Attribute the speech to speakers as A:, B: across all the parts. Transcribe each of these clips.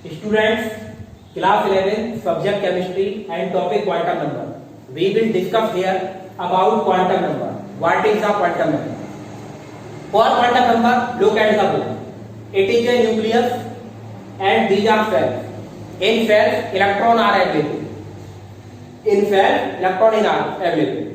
A: Students, class 11, subject chemistry and topic quantum number. We will discuss here about quantum number. What is a quantum number? For quantum number, look at the book. It is a nucleus and these are cells. In cells, electrons are available. In cells, electrons are available.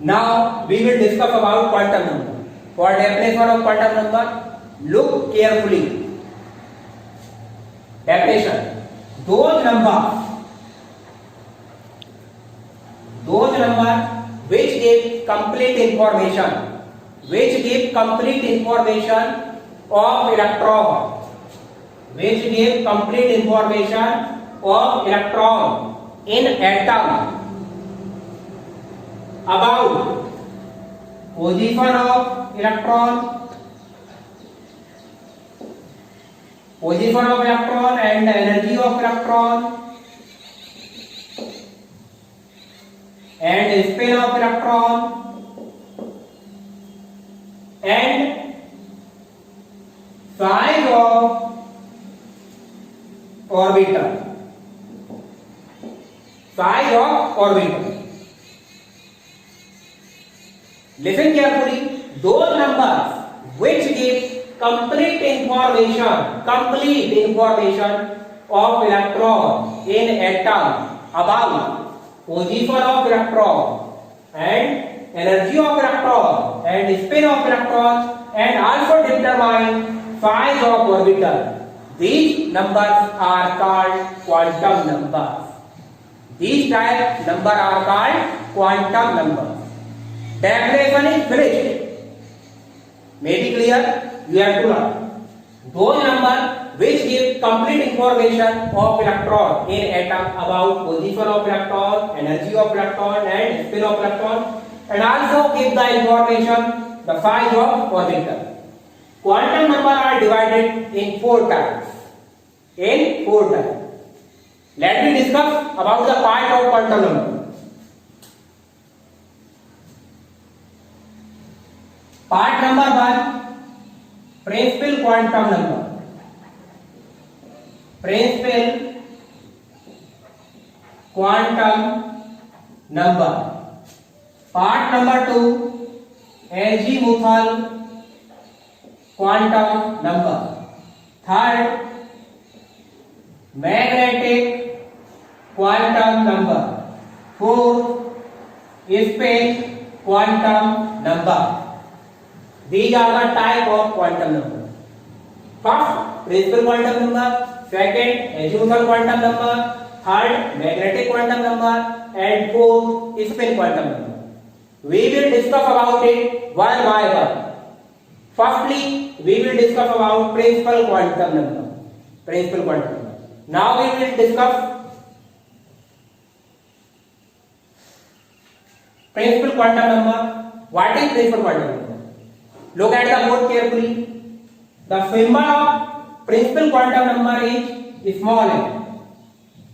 A: Now, we will discuss about quantum number. For definition of quantum number, look carefully. Definition: those numbers which give complete information of electron, in atom about position of electron and energy of electron and spin of electron and size of orbital. Listen carefully. Those numbers which give complete information of electron in atom about position of electron and energy of electron and spin of electron and also determine size of orbital. These numbers are called quantum numbers. These type numbers are called quantum numbers. Definition is finished. Maybe clear? You have to learn. Those numbers which give complete information of electron in atom about position of electron, energy of electron and spin of electron and also give the information the size of orbital. Quantum numbers are divided in four types. Let me discuss about the part of quantum number. Part number 1, principal quantum number. Principal quantum number. Part number 2, azimuthal quantum number. Third, magnetic quantum number. Fourth, spin quantum number. These are the type of quantum number. First, principal quantum number. Second, azimuthal quantum number. Third, magnetic quantum number. And fourth, spin quantum number. We will discuss about it one by one. Firstly, we will discuss about principal quantum number. Now we will discuss principal quantum number. What is principal quantum number? Look at the board carefully. The symbol of principal quantum number is small n.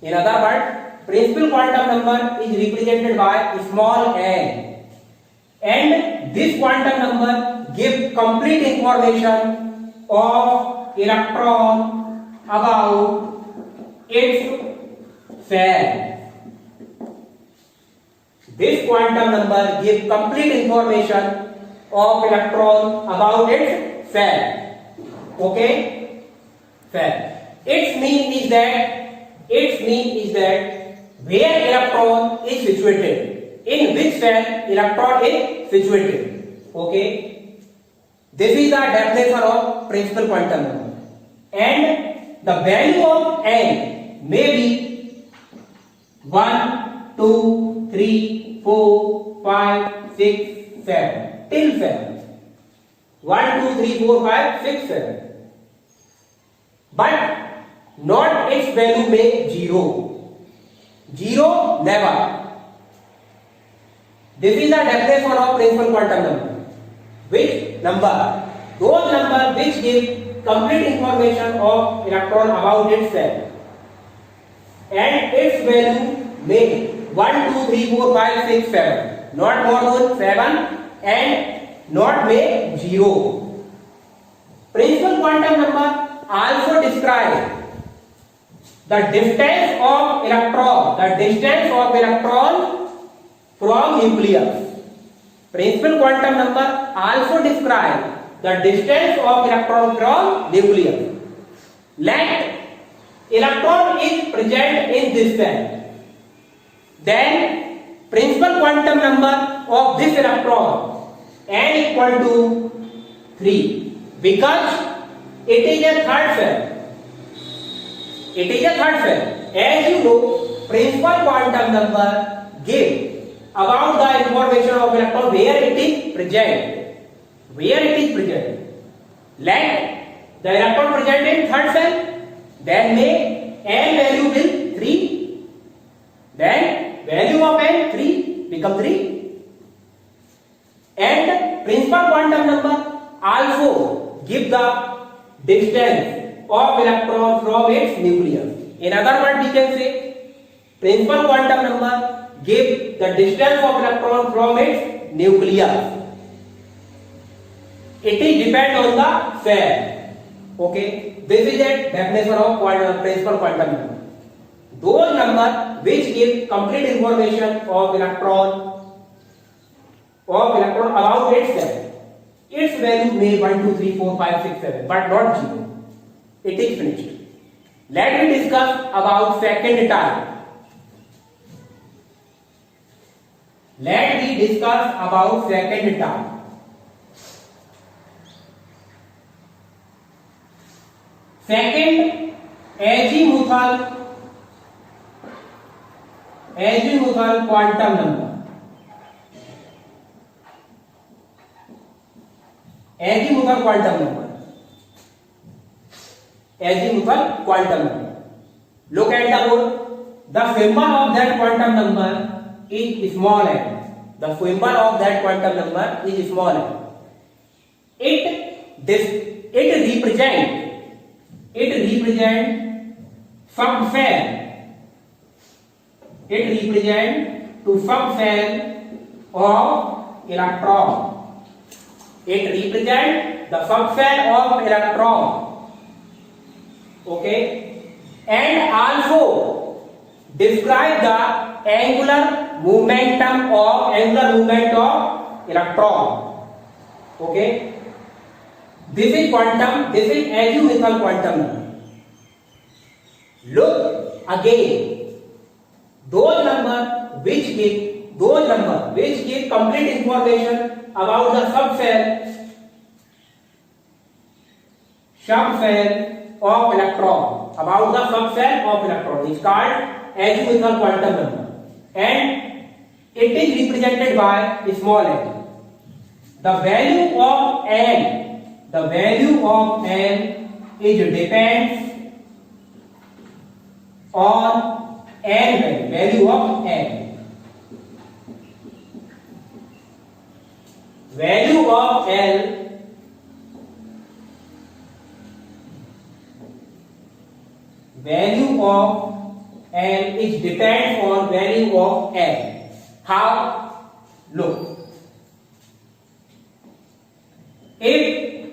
A: In other words, principal quantum number is represented by small n. And this quantum number gives complete information of electron about its cell. This quantum number gives complete information of electron about its cell. Okay? Cell. Its mean is that where electron is situated, in which cell electron is situated. Okay? This is the definition of principal quantum number. And the value of n may be 1, 2, 3, 4, 5, 6, 7. Till 7. 1, 2, 3, 4, 5, 6, 7. But not its value may 0. 0 never. This is the definition of principal quantum number. Which number? Those numbers which give complete information of electron about its cell. And its value may 1, 2, 3, 4, 5, 6, 7. Not more than 7 and not may 0. Principal quantum number also describe the distance of electron from nucleus. Principal quantum number also describe the distance of electron from nucleus. Let electron is present in this cell, then principal quantum number of this electron n equal to 3, because it is a third cell. As you know, principal quantum number give about the information of electron where it is present. Let the electron present in third cell, then may n value will 3, then value of n 3 become 3, and principal quantum number also give the distance of electron from its nucleus. In other words, we can say principal quantum number give the distance of electron from its nucleus. It is depend on the cell. Okay, this is a definition of principal quantum number. Those numbers which give complete information of electron about its cell. Its value may 1, 2, 3, 4, 5, 6, 7, but not 0. It is finished. Let me discuss about second type. Second, azimuthal quantum number. Azimuthal quantum number. Look at the board. The symbol of that quantum number is small m. It represents subcell. Of electron. It represents the subcell of electron. Okay, and also describe the angular movement of electron. Okay, this is azimuthal quantum number. Look again, those numbers which give complete information about the subcell of electron, is called azimuthal quantum number, and it is represented by small m. The value of n is depends on n value of n. Value of L is depends on value of L. How? Look, if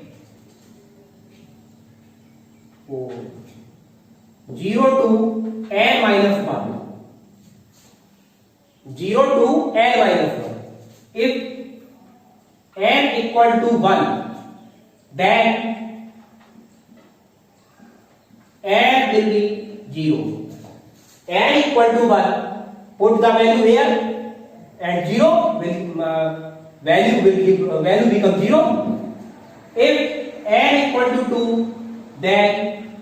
A: 0 to n minus 1, if n equal to 1, then n will be 0. n equal to 1, put the value here, and 0 will value become 0. If n equal to 2, then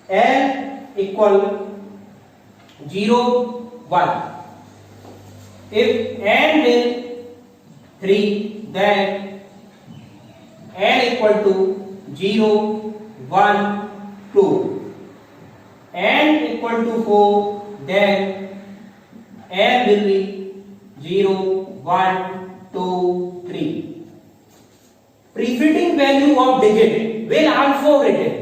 A: n equal 0, 1. If n will 3, then n equal to 0, 1, 2. n equal to 4, then n will be 0, 1, 2, 3. Preceding value of digit will also written.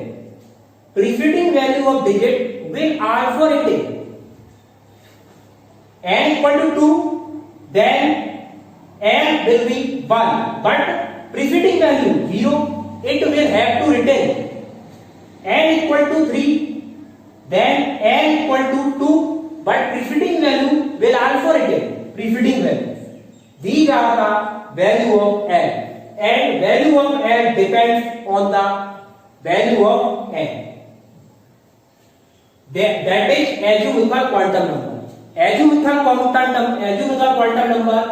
A: n equal to 2, then n will be 1, but preceding value 0, it will have to retain. n equal to 3, then n equal to 2, but preceding value will also retain preceding value. These are the value of n, and value of n depends on the value of n. That is azimuthal quantum number. Azimuthal quantum number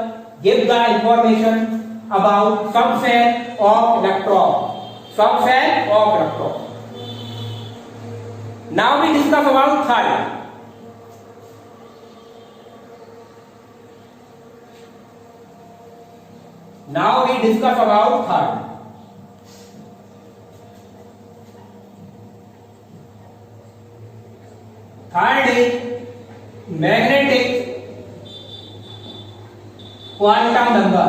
A: gives the information about subshell of electron. Now we discuss about third. Third is magnetic quantum number.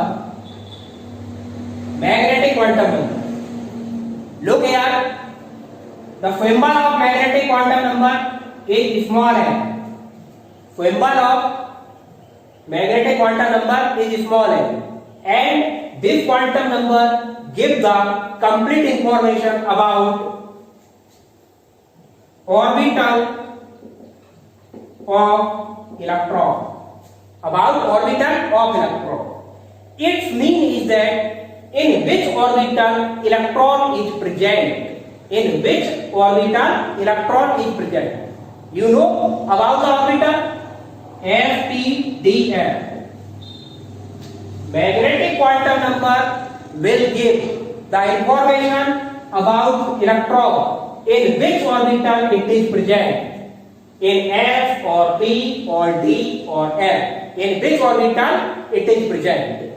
A: Look here. The symbol of magnetic quantum number is small m. And this quantum number gives the complete information about orbital of electron. Its mean is that in which orbital electron is present. You know about the orbital? S, P, D, M. Magnetic quantum number will give the information about electron, in which orbital it is present, in S or P or D or M, in which orbital it is present.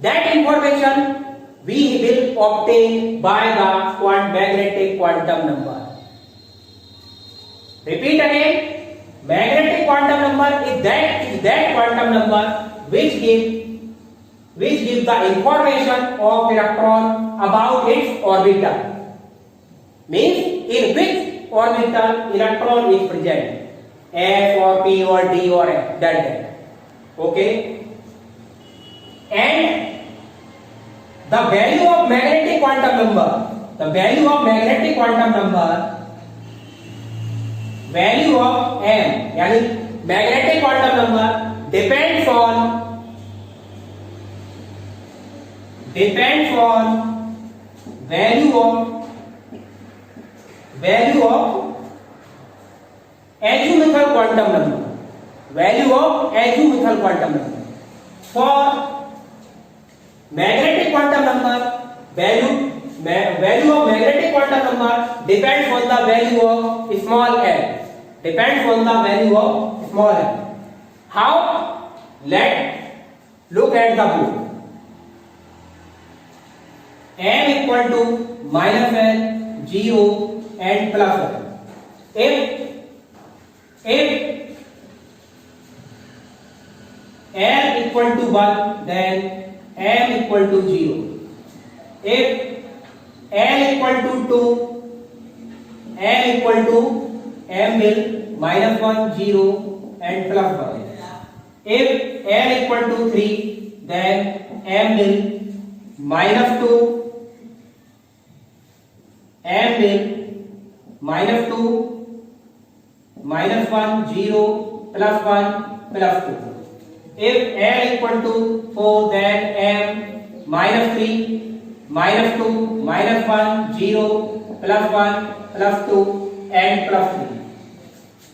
A: That information we will obtain by the magnetic quantum number. Repeat again. Magnetic quantum number is that quantum number which gives the information of electron about its orbital. Means in which orbital electron is present. S or P or D or F. That. Okay. And the value of magnetic quantum number, value of m, yani magnetic quantum number depends on value of azimuthal quantum number. For magnetic quantum number, value of magnetic quantum number depends on the value of small m. How? Let's look at the book. M equal to minus L, 0 and plus L. If L equal to 1, then M equal to 0. If L equal to 2, M will minus 1, 0 and plus 1. If L equal to 3, then M will minus 2, M will minus 2, minus 1, 0, plus 1, plus 2. If L equal to 4, then M minus 3, minus 2, minus 1, 0, plus 1, plus 2 and plus 3.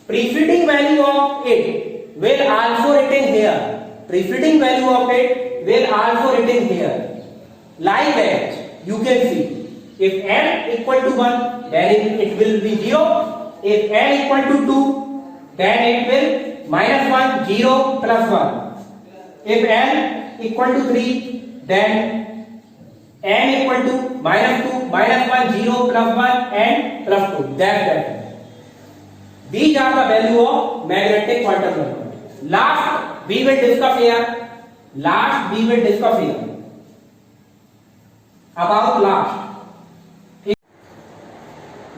A: Preceding value of it will also written here. Like that, you can see. If L equal to 1, then it will be 0. If L equal to 2, then it will minus 1, 0, plus 1. If L equal to 3, then N equal to minus 2, minus 1, 0, plus 1 and plus 2. That's that. These are the value of magnetic quantum number. Last we will discuss here about last.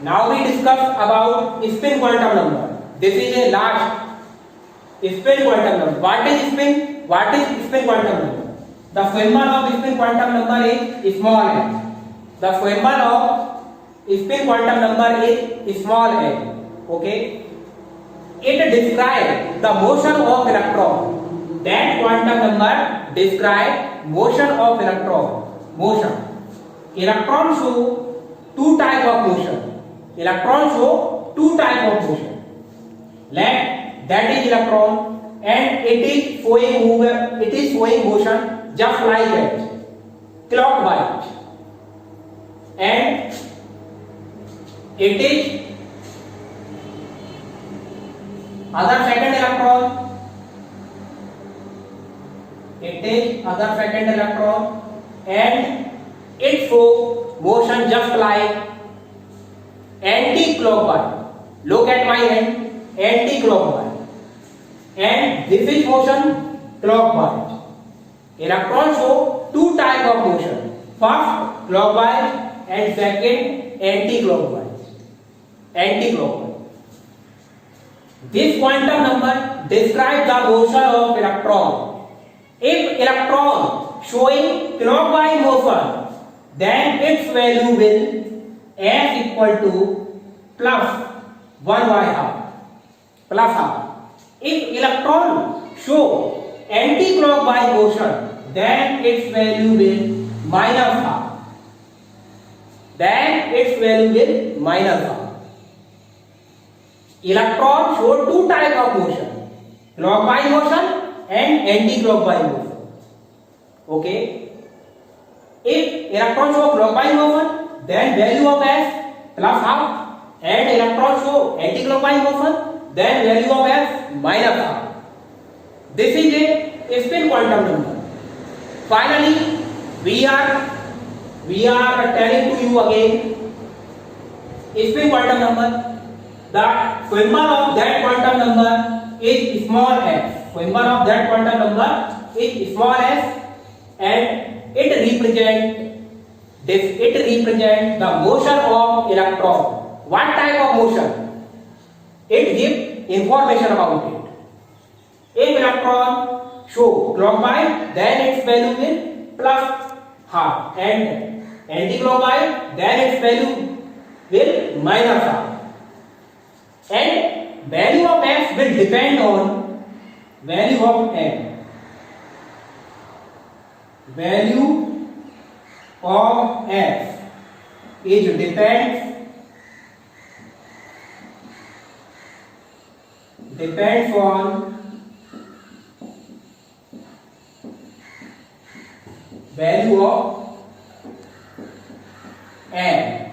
A: Now we discuss about spin quantum number. This is a last spin quantum number. What is spin quantum number? The symbol of spin quantum number is small m. The symbol of spin quantum number is small n. Okay, it describes the motion of electron. That quantum number describes motion of electron. Motion. Electron show two type of motion. Electron show two type of motion. That is electron, and it is showing motion just like that, clockwise, and it is other second electron. It is other second electron, and it show motion just like anti-clockwise. Look at my hand, anti-clockwise, and this is motion clockwise. Electron show two type of motion: first clockwise and second anti-clockwise. Anti-clockwise. This quantum number describes the motion of electron. If electron showing clockwise motion, then its value will s equal to plus 1 by half, plus half. If electron show anti-clockwise motion, then its value will minus half. Then its value will minus half. Electron show two type of motion: clockwise motion and anti-clockwise motion. Okay. If electron show clockwise motion, then value of s plus half, and electron show anti-clockwise motion, then value of s minus half. This is a spin quantum number. Finally, we are telling to you again spin quantum number. The symbol of that quantum number is small s. Symbol of that quantum number is small s, and it represents the motion of electron. What type of motion? It gives information about it. If electron show clockwise, then its value will plus half, and anti-clockwise, then its value will minus half. And value of x will depend on value of n. Value of x is depends on value of n.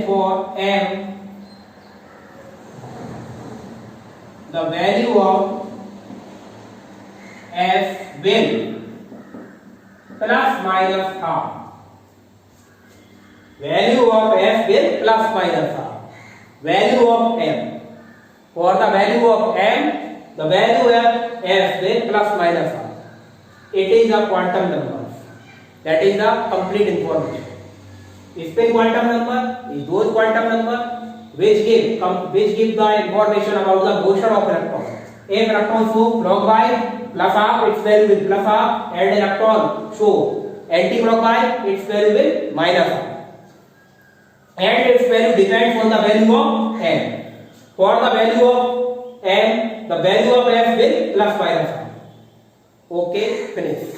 A: For m, the value of s will plus minus half. Value of s will plus minus half. Value of m. For the value of m, the value of s will plus minus half. It is a quantum number. That is the complete information. Spin quantum number is those quantum number which give the information about the motion of electron. If electron show clockwise, plus half, its value will plus half, and electron show anti-clockwise, its value will minus half. And its value depends on the value of n. For the value of n, the value of s will plus minus half. Okay, finish.